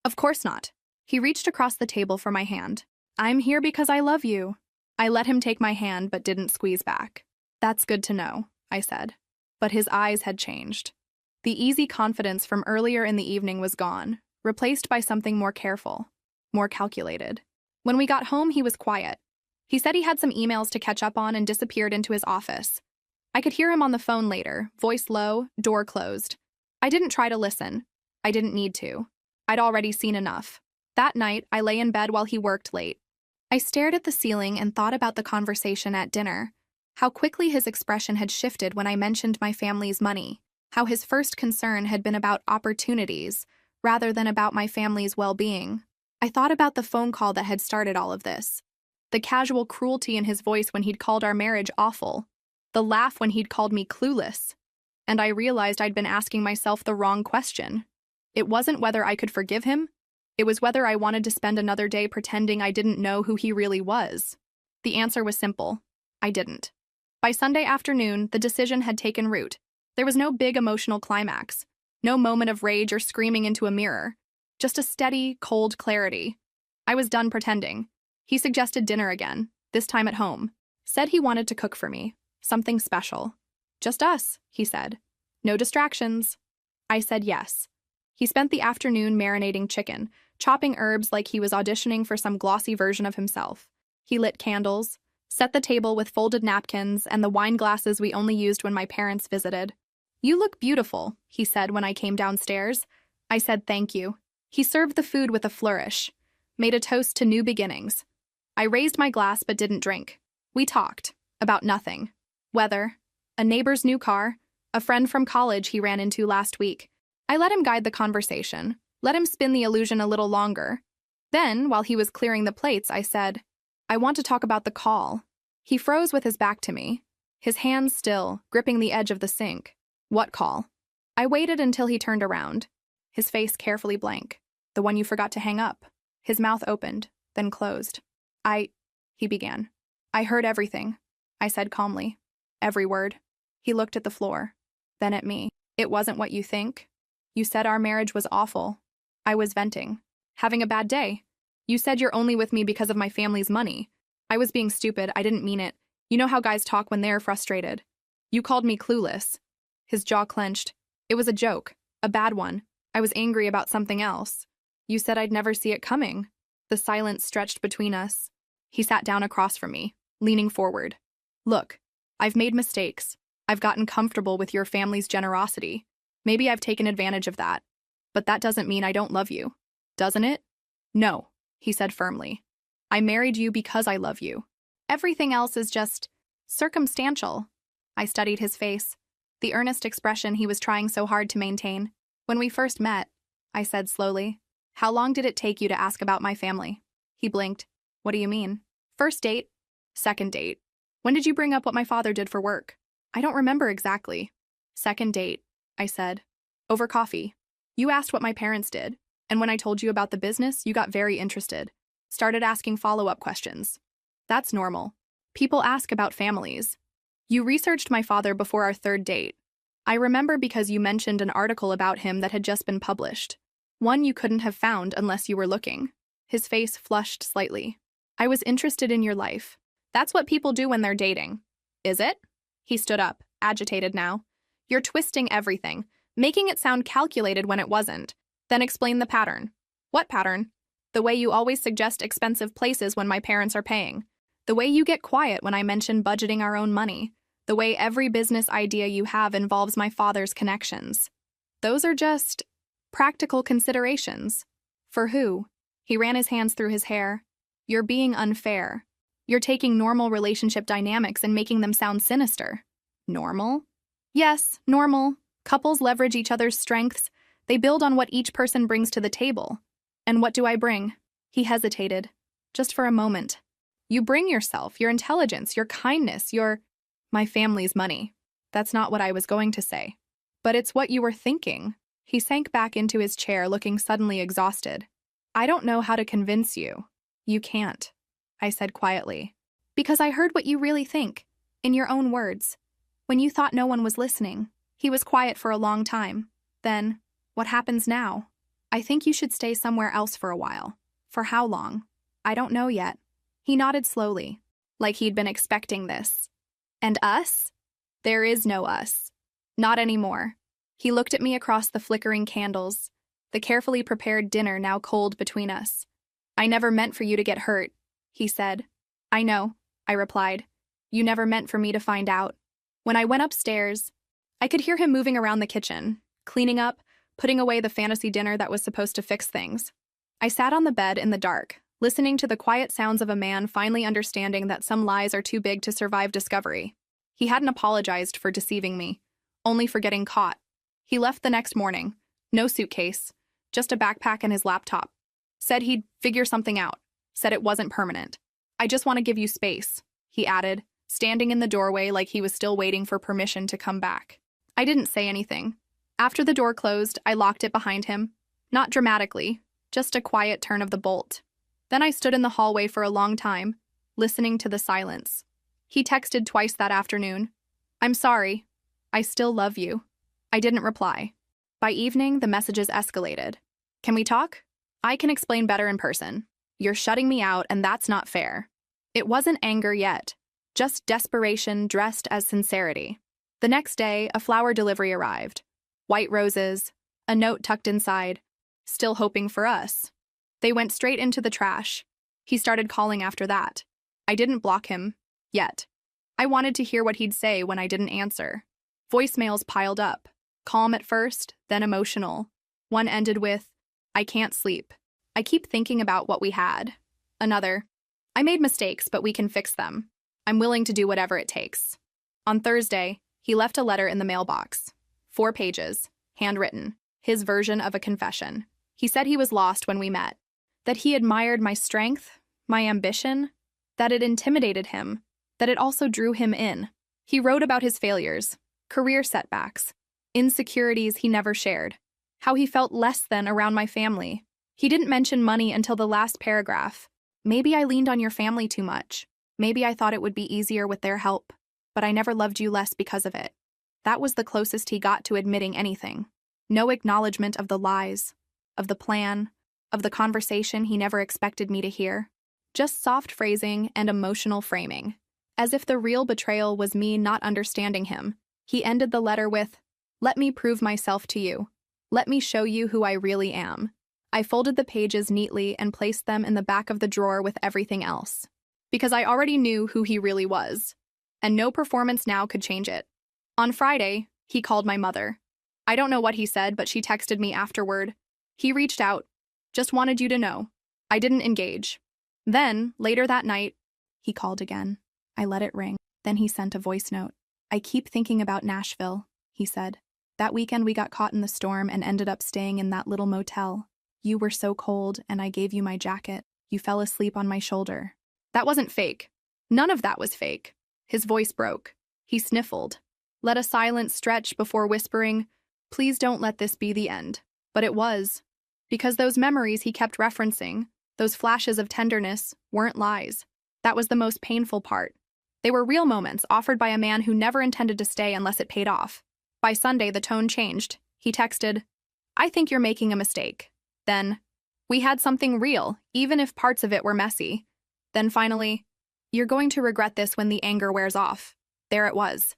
Of course not. He reached across the table for my hand. I'm here because I love you. I let him take my hand but didn't squeeze back. That's good to know, I said. But his eyes had changed. The easy confidence from earlier in the evening was gone, replaced by something more careful, more calculated. When we got home, he was quiet. He said he had some emails to catch up on and disappeared into his office. I could hear him on the phone later, voice low, door closed. I didn't try to listen. I didn't need to. I'd already seen enough. That night, I lay in bed while he worked late. I stared at the ceiling and thought about the conversation at dinner. How quickly his expression had shifted when I mentioned my family's money. How his first concern had been about opportunities, rather than about my family's well-being. I thought about the phone call that had started all of this. The casual cruelty in his voice when he'd called our marriage awful. The laugh when he'd called me clueless. And I realized I'd been asking myself the wrong question. It wasn't whether I could forgive him. It was whether I wanted to spend another day pretending I didn't know who he really was. The answer was simple. I didn't. By Sunday afternoon, the decision had taken root. There was no big emotional climax. No moment of rage or screaming into a mirror. Just a steady, cold clarity. I was done pretending. He suggested dinner again, this time at home. Said he wanted to cook for me. Something special. Just us, he said. No distractions. I said yes. He spent the afternoon marinating chicken, chopping herbs like he was auditioning for some glossy version of himself. He lit candles, set the table with folded napkins and the wine glasses we only used when my parents visited. You look beautiful, he said when I came downstairs. I said thank you. He served the food with a flourish, made a toast to new beginnings. I raised my glass but didn't drink. We talked. About nothing. Weather, a neighbor's new car, a friend from college he ran into last week. I let him guide the conversation, let him spin the illusion a little longer. Then, while he was clearing the plates, I said, I want to talk about the call. He froze with his back to me, his hands still, gripping the edge of the sink. What call? I waited until he turned around, his face carefully blank. The one you forgot to hang up. His mouth opened, then closed. He began. I heard everything, I said calmly. Every word. He looked at the floor, then at me. It wasn't what you think. You said our marriage was awful. I was venting. Having a bad day. You said you're only with me because of my family's money. I was being stupid. I didn't mean it. You know how guys talk when they're frustrated. You called me clueless. His jaw clenched. It was a joke. A bad one. I was angry about something else. You said I'd never see it coming. The silence stretched between us. He sat down across from me, leaning forward. Look, I've made mistakes. I've gotten comfortable with your family's generosity. Maybe I've taken advantage of that. But that doesn't mean I don't love you. Doesn't it? No, he said firmly. I married you because I love you. Everything else is just circumstantial. I studied his face, the earnest expression he was trying so hard to maintain. When we first met, I said slowly, how long did it take you to ask about my family? He blinked. What do you mean? First date? Second date. When did you bring up what my father did for work? I don't remember exactly. Second date, I said. Over coffee. You asked what my parents did, and when I told you about the business, you got very interested. Started asking follow-up questions. That's normal. People ask about families. You researched my father before our third date. I remember because you mentioned an article about him that had just been published. One you couldn't have found unless you were looking. His face flushed slightly. I was interested in your life. That's what people do when they're dating. Is it? He stood up, agitated now. You're twisting everything, making it sound calculated when it wasn't. Then explain the pattern. What pattern? The way you always suggest expensive places when my parents are paying. The way you get quiet when I mention budgeting our own money. The way every business idea you have involves my father's connections. Those are just practical considerations. For who? He ran his hands through his hair. You're being unfair. You're taking normal relationship dynamics and making them sound sinister. Normal? Yes, normal. Couples leverage each other's strengths. They build on what each person brings to the table. And what do I bring? He hesitated. Just for a moment. You bring yourself, your intelligence, your kindness, my family's money. That's not what I was going to say. But it's what you were thinking. He sank back into his chair, looking suddenly exhausted. I don't know how to convince you. You can't, I said quietly. Because I heard what you really think, in your own words. When you thought no one was listening, he was quiet for a long time. Then, what happens now? I think you should stay somewhere else for a while. For how long? I don't know yet. He nodded slowly, like he'd been expecting this. And us? There is no us. Not anymore. He looked at me across the flickering candles, the carefully prepared dinner now cold between us. I never meant for you to get hurt, he said. I know, I replied. You never meant for me to find out. When I went upstairs, I could hear him moving around the kitchen, cleaning up, putting away the fantasy dinner that was supposed to fix things. I sat on the bed in the dark, listening to the quiet sounds of a man finally understanding that some lies are too big to survive discovery. He hadn't apologized for deceiving me, only for getting caught. He left the next morning, no suitcase, just a backpack and his laptop. Said he'd figure something out, said it wasn't permanent. I just want to give you space, he added, standing in the doorway like he was still waiting for permission to come back. I didn't say anything. After the door closed, I locked it behind him. Not dramatically, just a quiet turn of the bolt. Then I stood in the hallway for a long time, listening to the silence. He texted twice that afternoon. I'm sorry. I still love you. I didn't reply. By evening, the messages escalated. Can we talk? I can explain better in person. You're shutting me out, and that's not fair. It wasn't anger yet, just desperation dressed as sincerity. The next day, a flower delivery arrived. White roses, a note tucked inside, still hoping for us. They went straight into the trash. He started calling after that. I didn't block him, yet. I wanted to hear what he'd say when I didn't answer. Voicemails piled up, calm at first, then emotional. One ended with, I can't sleep. I keep thinking about what we had. Another, I made mistakes, but we can fix them. I'm willing to do whatever it takes. On Thursday, he left a letter in the mailbox. 4 pages, handwritten, his version of a confession. He said he was lost when we met, that he admired my strength, my ambition, that it intimidated him, that it also drew him in. He wrote about his failures, career setbacks, insecurities he never shared, how he felt less than around my family. He didn't mention money until the last paragraph. Maybe I leaned on your family too much. Maybe I thought it would be easier with their help, but I never loved you less because of it. That was the closest he got to admitting anything. No acknowledgement of the lies, of the plan, of the conversation he never expected me to hear. Just soft phrasing and emotional framing. As if the real betrayal was me not understanding him. He ended the letter with, let me prove myself to you. Let me show you who I really am. I folded the pages neatly and placed them in the back of the drawer with everything else. Because I already knew who he really was. And no performance now could change it. On Friday, he called my mother. I don't know what he said, but she texted me afterward. He reached out. Just wanted you to know. I didn't engage. Then, later that night, he called again. I let it ring. Then he sent a voice note. I keep thinking about Nashville, he said. That weekend we got caught in the storm and ended up staying in that little motel. You were so cold, and I gave you my jacket. You fell asleep on my shoulder. That wasn't fake. None of that was fake. His voice broke. He sniffled. Let a silence stretch before whispering, please don't let this be the end. But it was. Because those memories he kept referencing, those flashes of tenderness, weren't lies. That was the most painful part. They were real moments offered by a man who never intended to stay unless it paid off. By Sunday, the tone changed. He texted, I think you're making a mistake. Then, we had something real, even if parts of it were messy. Then finally, you're going to regret this when the anger wears off. There it was.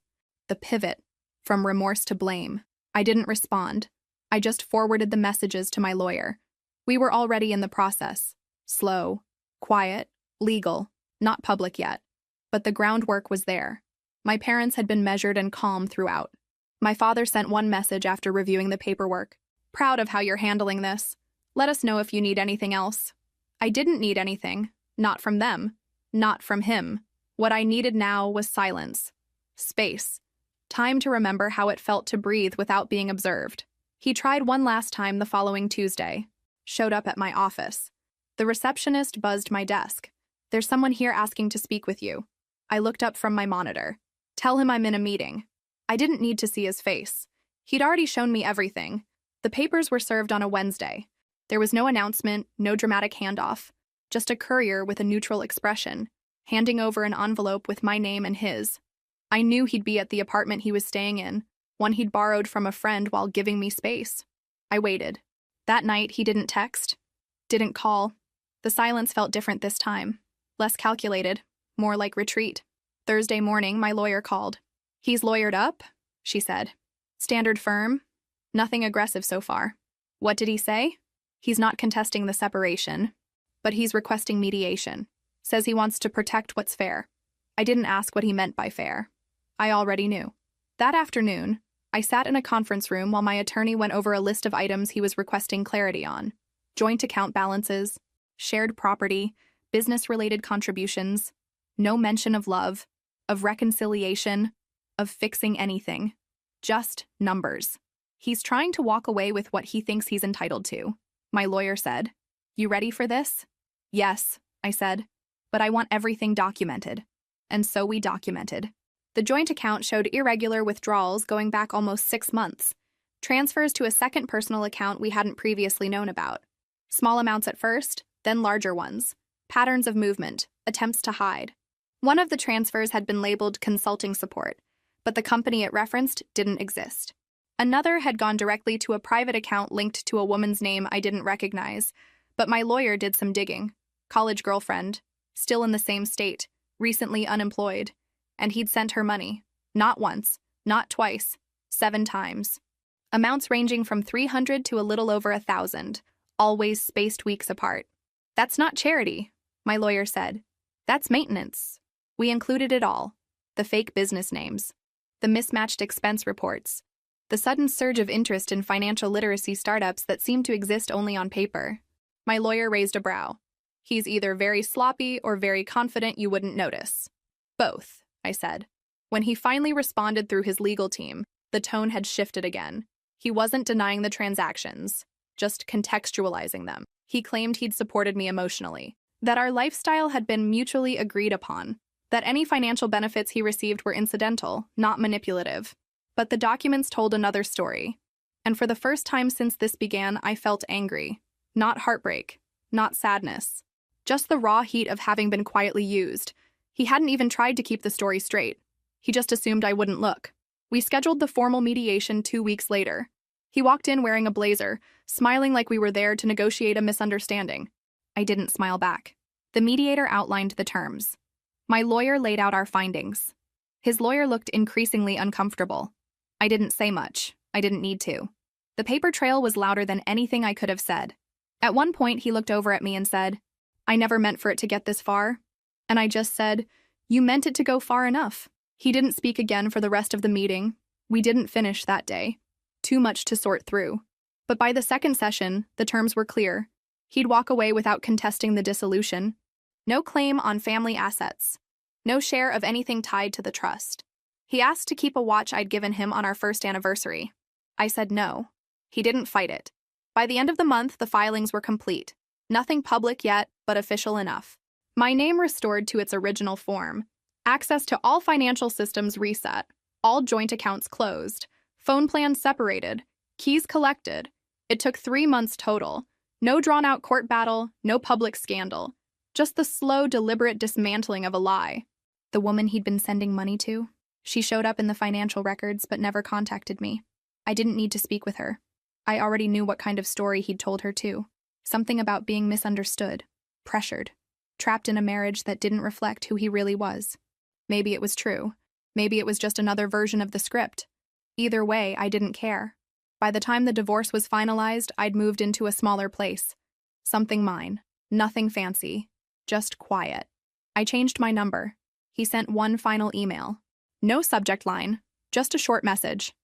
The pivot, from remorse to blame. I didn't respond. I just forwarded the messages to my lawyer. We were already in the process. Slow, quiet, legal, not public yet. But the groundwork was there. My parents had been measured and calm throughout. My father sent one message after reviewing the paperwork. Proud of how you're handling this. Let us know if you need anything else. I didn't need anything. Not from them. Not from him. What I needed now was silence. Space. Time to remember how it felt to breathe without being observed. He tried one last time the following Tuesday. Showed up at my office. The receptionist buzzed my desk. There's someone here asking to speak with you. I looked up from my monitor. Tell him I'm in a meeting. I didn't need to see his face. He'd already shown me everything. The papers were served on a Wednesday. There was no announcement, no dramatic handoff. Just a courier with a neutral expression, handing over an envelope with my name and his. I knew he'd be at the apartment he was staying in, one he'd borrowed from a friend while giving me space. I waited. That night, he didn't text, didn't call. The silence felt different this time, less calculated, more like retreat. Thursday morning, my lawyer called. "He's lawyered up," she said. "Standard firm. Nothing aggressive so far." "What did he say?" "He's not contesting the separation, but he's requesting mediation. Says he wants to protect what's fair." I didn't ask what he meant by fair. I already knew. That afternoon, I sat in a conference room while my attorney went over a list of items he was requesting clarity on: joint account balances, shared property, business-related contributions, no mention of love, of reconciliation, of fixing anything. Just numbers. "He's trying to walk away with what he thinks he's entitled to," my lawyer said. "You ready for this?" "Yes," I said, "but I want everything documented." And so we documented. The joint account showed irregular withdrawals going back almost 6 months, transfers to a second personal account we hadn't previously known about. Small amounts at first, then larger ones. Patterns of movement, attempts to hide. One of the transfers had been labeled consulting support, but the company it referenced didn't exist. Another had gone directly to a private account linked to a woman's name I didn't recognize, but my lawyer did some digging. College girlfriend, still in the same state, recently unemployed, and he'd sent her money. Not once, not twice, 7 times. Amounts ranging from 300 to a little over 1,000, always spaced weeks apart. "That's not charity," my lawyer said. "That's maintenance." We included it all: the fake business names, the mismatched expense reports, the sudden surge of interest in financial literacy startups that seemed to exist only on paper. My lawyer raised a brow. "He's either very sloppy or very confident you wouldn't notice." "Both," I said. When he finally responded through his legal team, the tone had shifted again. He wasn't denying the transactions, just contextualizing them. He claimed he'd supported me emotionally, that our lifestyle had been mutually agreed upon, that any financial benefits he received were incidental, not manipulative. But the documents told another story. And for the first time since this began, I felt angry. Not heartbreak, not sadness. Just the raw heat of having been quietly used. He hadn't even tried to keep the story straight. He just assumed I wouldn't look. We scheduled the formal mediation 2 weeks later. He walked in wearing a blazer, smiling like we were there to negotiate a misunderstanding. I didn't smile back. The mediator outlined the terms. My lawyer laid out our findings. His lawyer looked increasingly uncomfortable. I didn't say much. I didn't need to. The paper trail was louder than anything I could have said. At one point, he looked over at me and said, "I never meant for it to get this far." And I just said, "You meant it to go far enough." He didn't speak again for the rest of the meeting. We didn't finish that day. Too much to sort through. But by the second session, the terms were clear. He'd walk away without contesting the dissolution. No claim on family assets. No share of anything tied to the trust. He asked to keep a watch I'd given him on our first anniversary. I said no. He didn't fight it. By the end of the month, the filings were complete. Nothing public yet, but official enough. My name restored to its original form. Access to all financial systems reset. All joint accounts closed. Phone plans separated. Keys collected. It took 3 months total. No drawn-out court battle, no public scandal. Just the slow, deliberate dismantling of a lie. The woman he'd been sending money to? She showed up in the financial records but never contacted me. I didn't need to speak with her. I already knew what kind of story he'd told her too. Something about being misunderstood, pressured, trapped in a marriage that didn't reflect who he really was. Maybe it was true. Maybe it was just another version of the script. Either way, I didn't care. By the time the divorce was finalized, I'd moved into a smaller place. Something mine. Nothing fancy. Just quiet. I changed my number. He sent one final email. No subject line. Just a short message.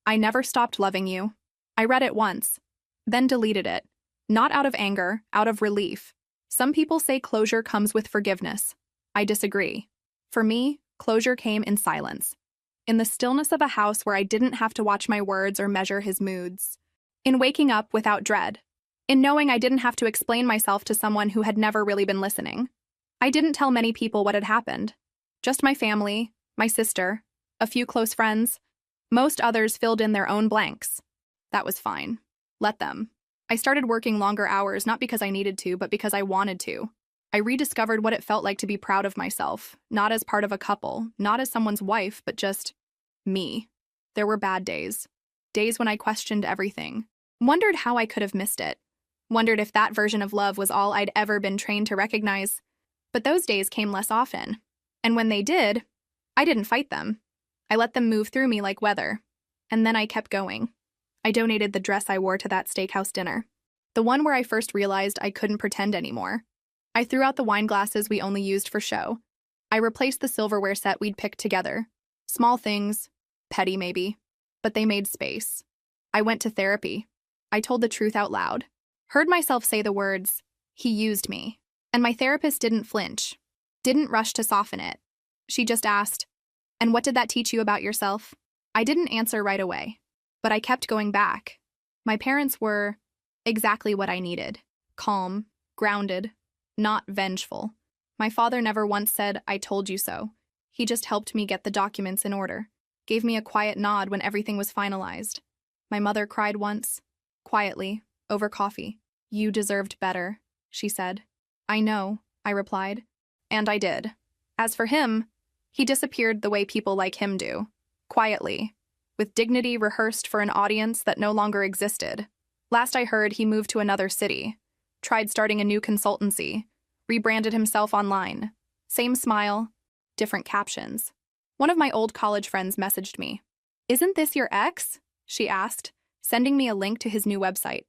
"I never stopped loving you." I read it once, then deleted it. Not out of anger, out of relief. Some people say closure comes with forgiveness. I disagree. For me, closure came in silence. In the stillness of a house where I didn't have to watch my words or measure his moods. In waking up without dread. In knowing I didn't have to explain myself to someone who had never really been listening. I didn't tell many people what had happened. Just my family, my sister, a few close friends. Most others filled in their own blanks. That was fine. Let them. I started working longer hours not because I needed to, but because I wanted to. I rediscovered what it felt like to be proud of myself, not as part of a couple, not as someone's wife, but just me. There were bad days. Days when I questioned everything. Wondered how I could have missed it. Wondered if that version of love was all I'd ever been trained to recognize. But those days came less often. And when they did, I didn't fight them. I let them move through me like weather. And then I kept going. I donated the dress I wore to that steakhouse dinner. The one where I first realized I couldn't pretend anymore. I threw out the wine glasses we only used for show. I replaced the silverware set we'd picked together. Small things, petty maybe, but they made space. I went to therapy. I told the truth out loud. Heard myself say the words, "He used me." And my therapist didn't flinch, didn't rush to soften it. She just asked, "And what did that teach you about yourself?" I didn't answer right away, but I kept going back. My parents were exactly what I needed. Calm, grounded, not vengeful. My father never once said, "I told you so." He just helped me get the documents in order, gave me a quiet nod when everything was finalized. My mother cried once, quietly, over coffee. "You deserved better," she said. "I know," I replied. And I did. As for him, he disappeared the way people like him do. Quietly, with dignity rehearsed for an audience that no longer existed. Last I heard, he moved to another city, tried starting a new consultancy, rebranded himself online. Same smile, different captions. One of my old college friends messaged me. "Isn't this your ex?" she asked, sending me a link to his new website.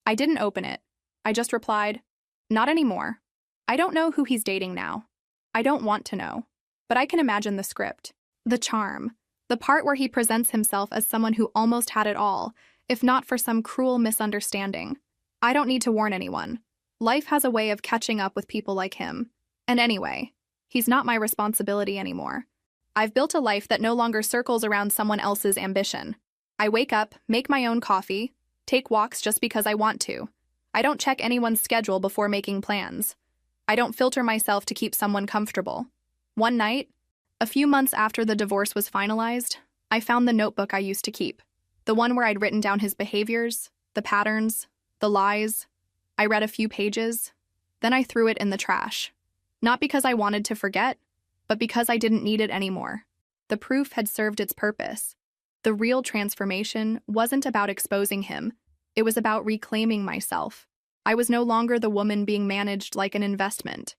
I didn't open it. I just replied, "Not anymore. I don't know who he's dating now. I don't want to know. But I can imagine the script. The charm. The part where he presents himself as someone who almost had it all, if not for some cruel misunderstanding. I don't need to warn anyone. Life has a way of catching up with people like him. And anyway, he's not my responsibility anymore. I've built a life that no longer circles around someone else's ambition. I wake up, make my own coffee, take walks just because I want to. I don't check anyone's schedule before making plans. I don't filter myself to keep someone comfortable. One night, a few months after the divorce was finalized, I found the notebook I used to keep. The one where I'd written down his behaviors, the patterns, the lies. I read a few pages, then I threw it in the trash. Not because I wanted to forget, but because I didn't need it anymore. The proof had served its purpose. The real transformation wasn't about exposing him. It was about reclaiming myself. I was no longer the woman being managed like an investment.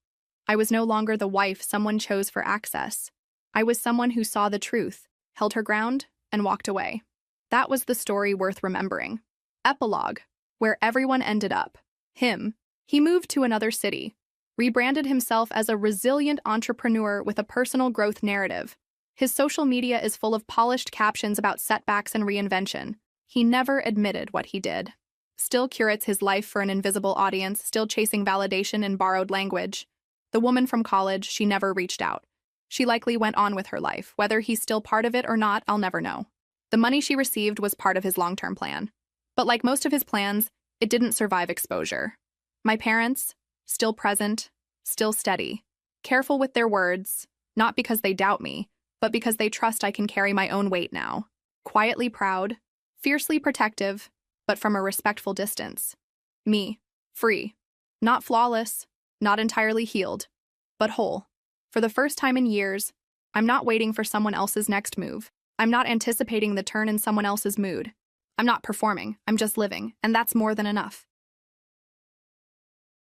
I was no longer the wife someone chose for access. I was someone who saw the truth, held her ground, and walked away. That was the story worth remembering. Epilogue, where everyone ended up. Him. He moved to another city, rebranded himself as a resilient entrepreneur with a personal growth narrative. His social media is full of polished captions about setbacks and reinvention. He never admitted what he did. Still curates his life for an invisible audience, still chasing validation in borrowed language. The woman from college, she never reached out. She likely went on with her life. Whether he's still part of it or not, I'll never know. The money she received was part of his long-term plan. But like most of his plans, it didn't survive exposure. My parents, still present, still steady. Careful with their words, not because they doubt me, but because they trust I can carry my own weight now. Quietly proud, fiercely protective, but from a respectful distance. Me, free. Not flawless, not entirely healed, but whole. For the first time in years, I'm not waiting for someone else's next move. I'm not anticipating the turn in someone else's mood. I'm not performing, I'm just living, and that's more than enough.